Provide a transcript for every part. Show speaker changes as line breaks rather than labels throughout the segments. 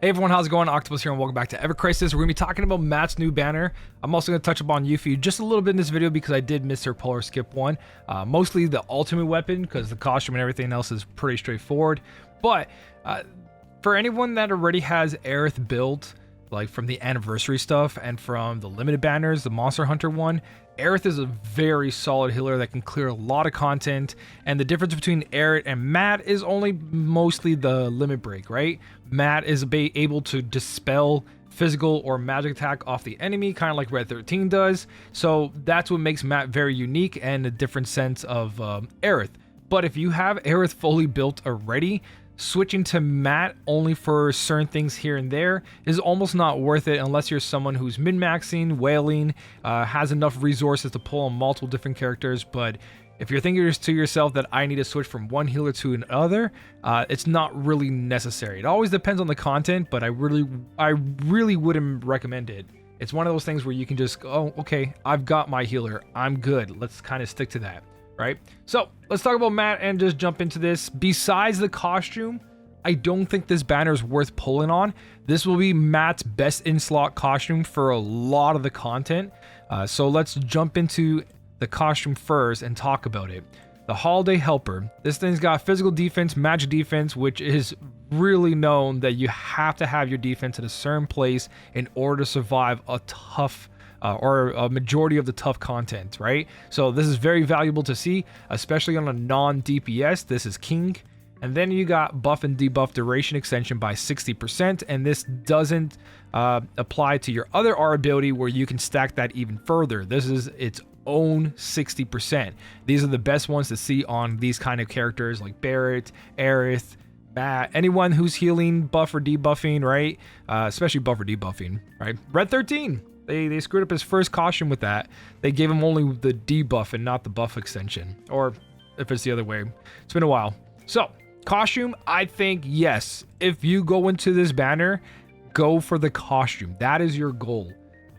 Hey everyone, how's it going? Octopus here and welcome back to evercrisis. We're going to be talking about Matt's new banner. I'm also going to touch upon Yuffie just a little bit in this video because I did miss her polar skip one. Mostly the ultimate weapon because the costume and everything else is pretty straightforward. But for anyone that already has Aerith built, like from the anniversary stuff and from the limited banners, the Monster Hunter one, Aerith is a very solid healer that can clear a lot of content, and the difference between Aerith and Matt is only mostly the limit break, right? Matt is able to dispel physical or magic attack off the enemy, kind of like Red 13 does, so that's what makes Matt very unique and a different sense of Aerith. But if you have Aerith fully built already, switching to Matt only for certain things here and there is almost not worth it unless you're someone who's min-maxing, whaling, has enough resources to pull on multiple different characters. But if you're thinking to yourself that I need to switch from one healer to another, it's not really necessary. It always depends on the content, but I really wouldn't recommend it. It's one of those things where you can just go, oh, okay, I've got my healer, I'm good. Let's kind of stick to that. Right? So let's talk about Matt and just jump into this. Besides the costume, I don't think this banner is worth pulling on. This will be Matt's best in-slot costume for a lot of the content. So let's jump into the costume first and talk about it. The Holiday Helper. This thing's got physical defense, magic defense, which is really known that you have to have your defense at a certain place in order to survive a tough or a majority of the tough content, right? So this is very valuable to see, especially on a non-DPS. This is king. And then you got buff and debuff duration extension by 60%, and this doesn't apply to your other R ability where you can stack that even further. This is its own 60%. These are the best ones to see on these kind of characters like Barret, Aerith, Matt, anyone who's healing, buff or debuffing, right? Especially buff or debuffing, right? Red 13. They screwed up his first costume with that. They gave him only the debuff and not the buff extension. Or if it's the other way. It's been a while. So, costume, I think, yes. If you go into this banner, go for the costume. That is your goal.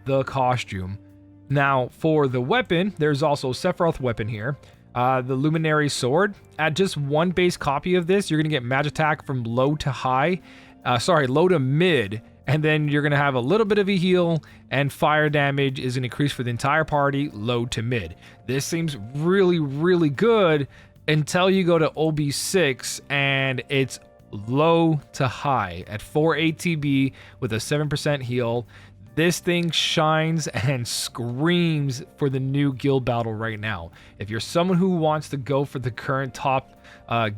The costume. Now, for the weapon, there's also Sephiroth weapon here. The Luminary Sword. At just one base copy of this, you're going to get magic attack from low to high. Low to mid. And then you're going to have a little bit of a heal, and fire damage is going to increase for the entire party, low to mid. This seems really, really good until you go to OB6, and it's low to high at 4 ATB with a 7% heal. This thing shines and screams for the new guild battle right now. If you're someone who wants to go for the current top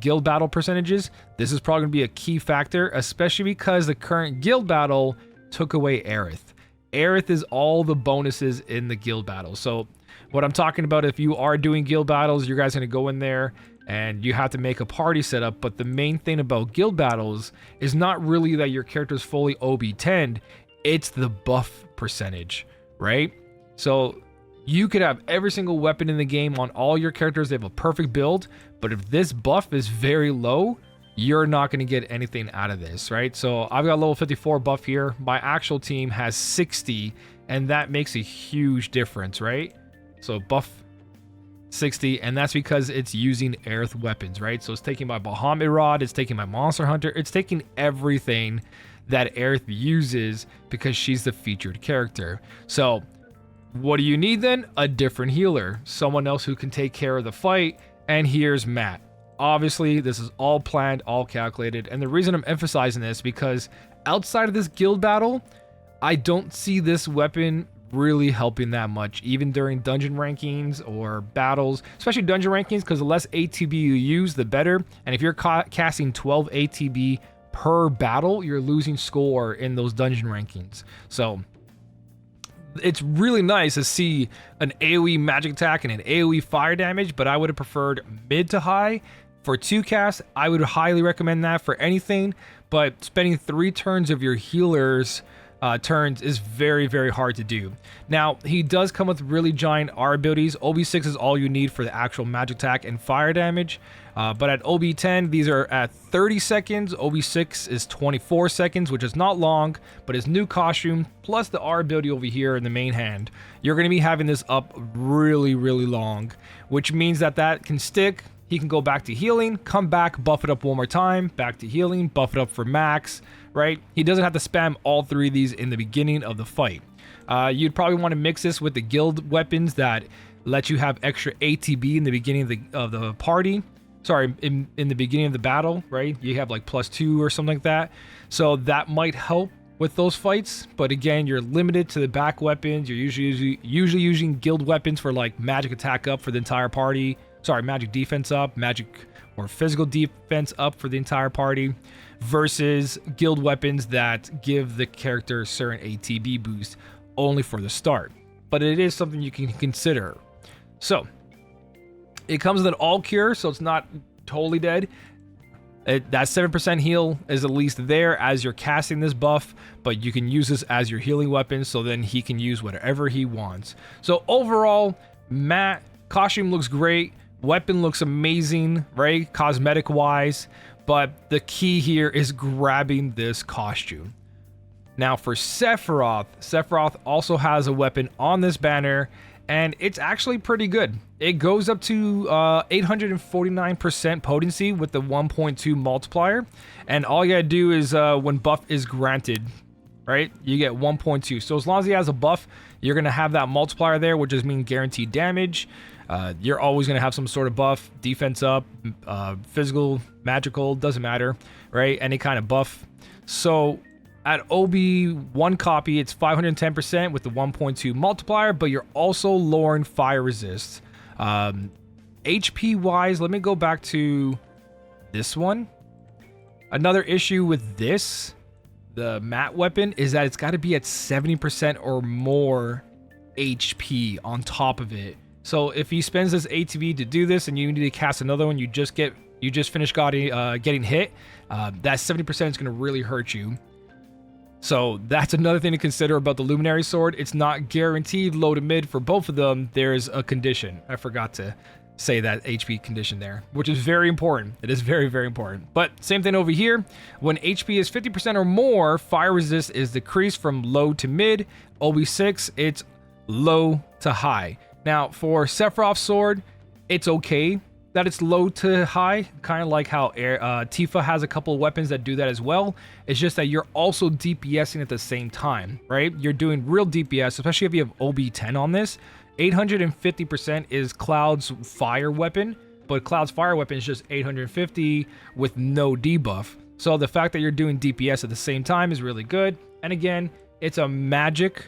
guild battle percentages, this is probably going to be a key factor, especially because the current guild battle took away Aerith. Aerith is all the bonuses in the guild battle. So what I'm talking about, if you are doing guild battles, you guys are going to go in there and you have to make a party setup. But the main thing about guild battles is not really that your character is fully OB10'd. It's the buff percentage, right? So you could have every single weapon in the game on all your characters. They have a perfect build, but if this buff is very low, you're not going to get anything out of this, right? So I've got level 54 buff here. My actual team has 60, and that makes a huge difference, right? So buff 60, and that's because it's using Aerith weapons, right? So it's taking my Bahamut Rod, it's taking my Monster Hunter, it's taking everything that Aerith uses because she's the featured character. So what do you need then? A different healer, someone else who can take care of the fight, and here's Matt. Obviously, this is all planned, all calculated, and the reason I'm emphasizing this because outside of this guild battle, I don't see this weapon really helping that much, even during dungeon rankings or battles, especially dungeon rankings, because the less ATB you use, the better. And if you're casting 12 ATB per battle, you're losing score in those dungeon rankings. So it's really nice to see an AoE magic attack and an AoE fire damage, but I would have preferred mid to high. For 2 casts, I would highly recommend that for anything, but spending 3 turns of your healer's turns is very, very hard to do. Now, he does come with really giant R abilities. OB6 is all you need for the actual magic attack and fire damage. But at OB10, these are at 30 seconds. OB6 is 24 seconds, which is not long, but his new costume, plus the R ability over here in the main hand, you're going to be having this up really, really long, which means that that can stick he can go back to healing, come back, buff it up one more time, back to healing, buff it up for max, right? He doesn't have to spam all 3 of these in the beginning of the fight. You'd probably want to mix this with the guild weapons that let you have extra ATB in the beginning of the party. Sorry, in the beginning of the battle, right? You have like +2 or something like that. So that might help with those fights. But again, you're limited to the back weapons. You're usually using guild weapons for like magic attack up for the entire party. Sorry, magic defense up, magic or physical defense up for the entire party, versus guild weapons that give the character a certain ATB boost only for the start. But it is something you can consider. So it comes with an all cure, so it's not totally dead. That 7% heal is at least there as you're casting this buff, but you can use this as your healing weapon, so then he can use whatever he wants. So overall, Matt, costume looks great, weapon looks amazing, right? Cosmetic wise, but the key here is grabbing this costume. Now for Sephiroth also has a weapon on this banner, and it's actually pretty good. It goes up to 849% potency with the 1.2 multiplier, and all you gotta do is when buff is granted, right, you get 1.2. So as long as he has a buff, you're gonna have that multiplier there, which just means guaranteed damage. You're always gonna have some sort of buff, defense up, physical, magical, doesn't matter, right? Any kind of buff. So at OB1 copy, it's 510% with the 1.2 multiplier, but you're also lowering fire resist. HP wise, let me go back to this one. Another issue with this, the matte weapon, is that it's got to be at 70% or more HP on top of it. So if he spends this ATB to do this and you need to cast another one, you just finished getting hit, that 70% is going to really hurt you. So that's another thing to consider about the Luminary Sword. It's not guaranteed low to mid for both of them. There's a condition. I forgot to say that HP condition there, which is very important. It is very, very important. But same thing over here. When HP is 50% or more, fire resist is decreased from low to mid. OB6, it's low to high. Now for Sephiroth's sword, it's okay that it's low to high, kind of like how Tifa has a couple of weapons that do that as well. It's just that you're also DPSing at the same time, right? You're doing real DPS, especially if you have OB10 on this. 850% is Cloud's fire weapon, but Cloud's fire weapon is just 850 with no debuff. So the fact that you're doing DPS at the same time is really good. And again, it's a magic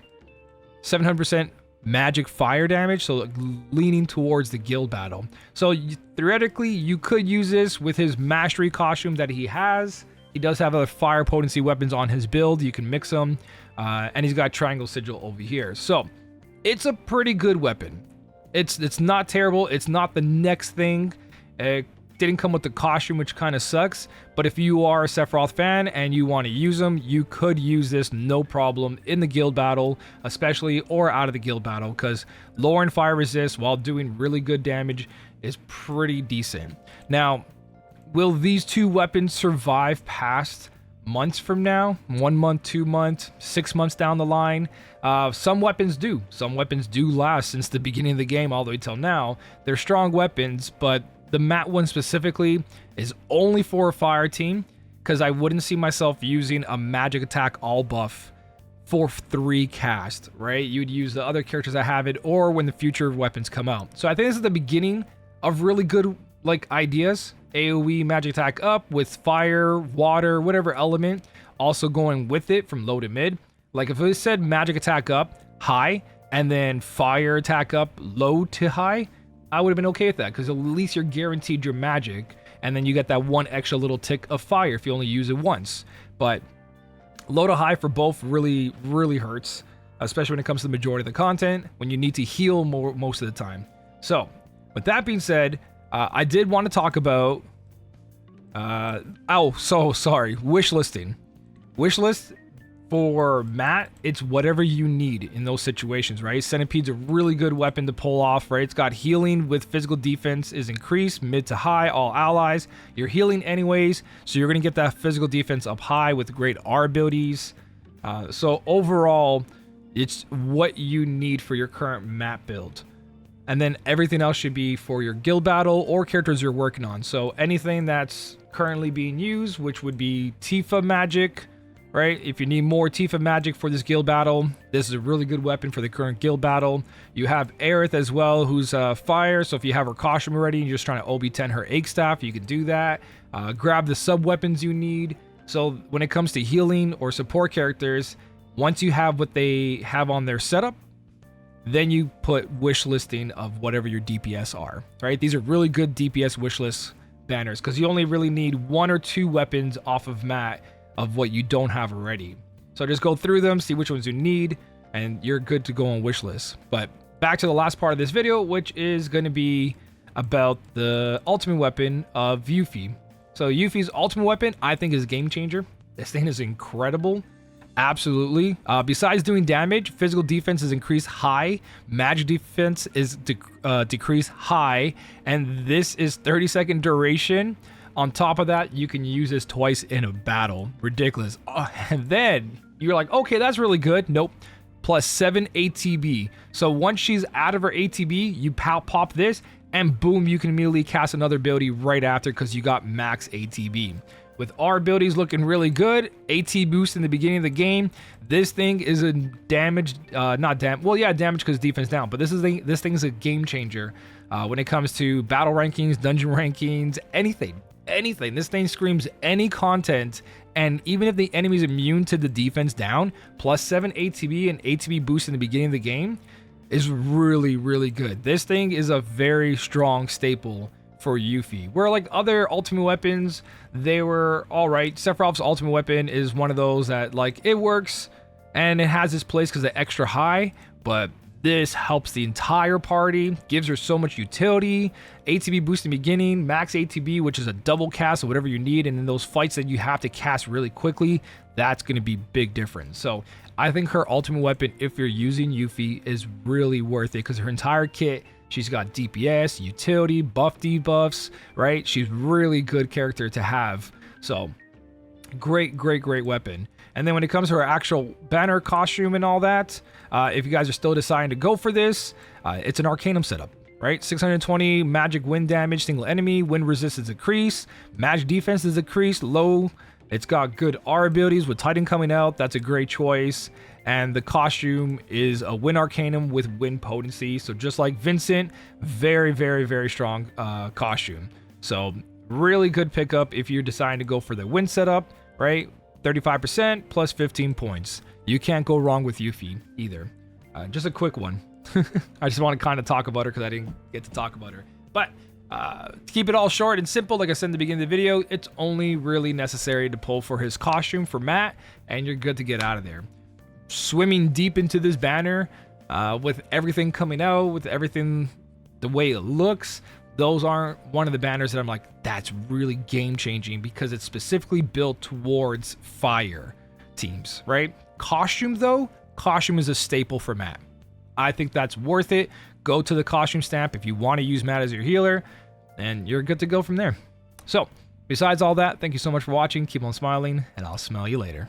700% magic fire damage, so leaning towards the guild battle. So theoretically, you could use this with his mastery costume that he has. He does have other fire potency weapons on his build. You can mix them, and he's got triangle sigil over here. So it's a pretty good weapon. It's not terrible. It's not the next thing. It didn't come with the costume, which kind of sucks. But if you are a Sephiroth fan and you want to use them, you could use this no problem in the guild battle, especially, or out of the guild battle, because lowering fire resist while doing really good damage is pretty decent. Now, will these two weapons survive past months from now? 1 month, 2 months, 6 months down the line? Some weapons do. Some weapons do last since the beginning of the game all the way till now. They're strong weapons, but the matte one specifically is only for a fire team, because I wouldn't see myself using a magic attack all buff for 3 cast, right? You'd use the other characters that have it, or when the future weapons come out. So I think this is the beginning of really good ideas. AoE magic attack up with fire, water, whatever element, also going with it from low to mid. Like if it said magic attack up high and then fire attack up low to high, I would have been okay with that, because at least you're guaranteed your magic, and then you get that 1 extra little tick of fire if you only use it once. But low to high for both really, really hurts, especially when it comes to the majority of the content, when you need to heal most of the time. So with that being said, I did want to talk about wish listing. Wish list for Matt, it's whatever you need in those situations, right? Centipede's a really good weapon to pull off, right? It's got healing with physical defense is increased, mid to high, all allies. You're healing anyways, so you're going to get that physical defense up high with great R abilities. So overall, it's what you need for your current Matt build. And then everything else should be for your guild battle or characters you're working on. So anything that's currently being used, which would be Tifa magic, right? If you need more Tifa magic for this guild battle, this is a really good weapon for the current guild battle. You have Aerith as well, who's fire. So if you have her costume already and you're just trying to OB10 her egg staff, you can do that. Grab the sub weapons you need. So when it comes to healing or support characters, once you have what they have on their setup, then you put wish listing of whatever your DPS are, right? These are really good DPS wish list banners because you only really need 1 or 2 weapons off of Matt of what you don't have already. So just go through them, see which ones you need, and you're good to go on wish list. But back to the last part of this video, which is going to be about the ultimate weapon of Yuffie. So Yuffie's ultimate weapon, I think, is a game changer. This thing is incredible. Absolutely. Besides doing damage, physical defense is increased high, magic defense is decreased high, and this is 30-second duration. On top of that, you can use this twice in a battle. Ridiculous. And then you're like, okay, that's really good. Nope. Plus 7 ATB. So once she's out of her ATB, you pop this, and boom, you can immediately cast another ability right after because you got max ATB. With our abilities looking really good, AT boost in the beginning of the game, this thing is a damage, damage because defense down, but this thing is a game changer when it comes to battle rankings, dungeon rankings, anything. This thing screams any content, and even if the enemy's immune to the defense down, plus 7 ATB and ATB boost in the beginning of the game is really, really good. This thing is a very strong staple for Yuffie, where like other ultimate weapons, they were all right. Sephiroth's ultimate weapon is one of those that like it works and it has its place because it's extra high, but this helps the entire party, gives her so much utility. ATB boost in the beginning, max ATB, which is a double cast of whatever you need, and in those fights that you have to cast really quickly, that's going to be big difference. So I think her ultimate weapon, if you're using Yuffie, is really worth it because her entire kit, she's got DPS, utility, buff debuffs, right? She's really good character to have. So great weapon. And then when it comes to her actual banner costume and all that, if you guys are still deciding to go for this, it's an Arcanum setup, right? 620 magic wind damage, single enemy, wind resistance increase, magic defense is increased, low. It's got good R abilities with Titan coming out. That's a great choice. And the costume is a Wind Arcanum with Wind Potency. So just like Vincent, very strong costume. So really good pickup if you're deciding to go for the Wind setup, right? 35% plus 15 points. You can't go wrong with Yuffie either. Just a quick one. I just want to kind of talk about her because I didn't get to talk about her. But to keep it all short and simple, like I said in the beginning of the video, it's only really necessary to pull for his costume for Matt, and you're good to get out of there. Swimming deep into this banner, with everything coming out, with everything the way it looks, those aren't one of the banners that I'm like, that's really game changing because it's specifically built towards fire teams, right? Costume though, costume is a staple for Matt. I think that's worth it. Go to the costume stamp if you want to use Matt as your healer, and you're good to go from there. So besides all that, thank you so much for watching. Keep on smiling, and I'll smell you later.